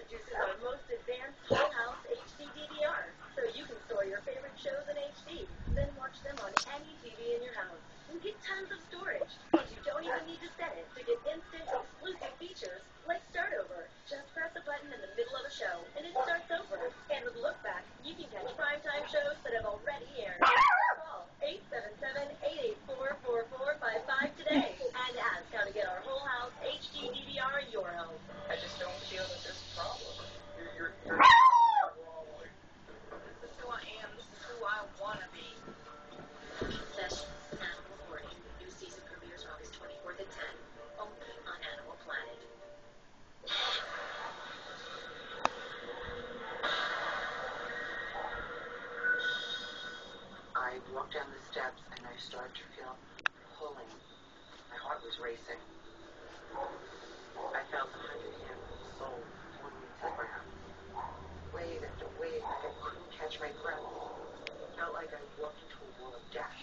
introduces our most advanced Whole House HD DVR, so you can store your favorite shows in HD, then watch them on any TV in your house. And get tons of storage, and you don't even need to set it to get instant exclusive features like Start Over. Just press a button in the middle of a show, and it starts over. And with Look Back, you can catch primetime shows that have already aired. Call 877-884-4455 today and ask how to get our Whole House HD DVR in your home. I just don't feel that there's a problem. You're this is who I am. This is who I want to be. Confessions, Animal Hoarding. New season premieres August 24th at 10. Only on Animal Planet. I walked down the steps and I started to feel pulling. My heart was racing. I felt 100 handfuls of soul pulling me to the ground. Wave after wave, I couldn't catch my breath. Felt like I walked into a wall of death.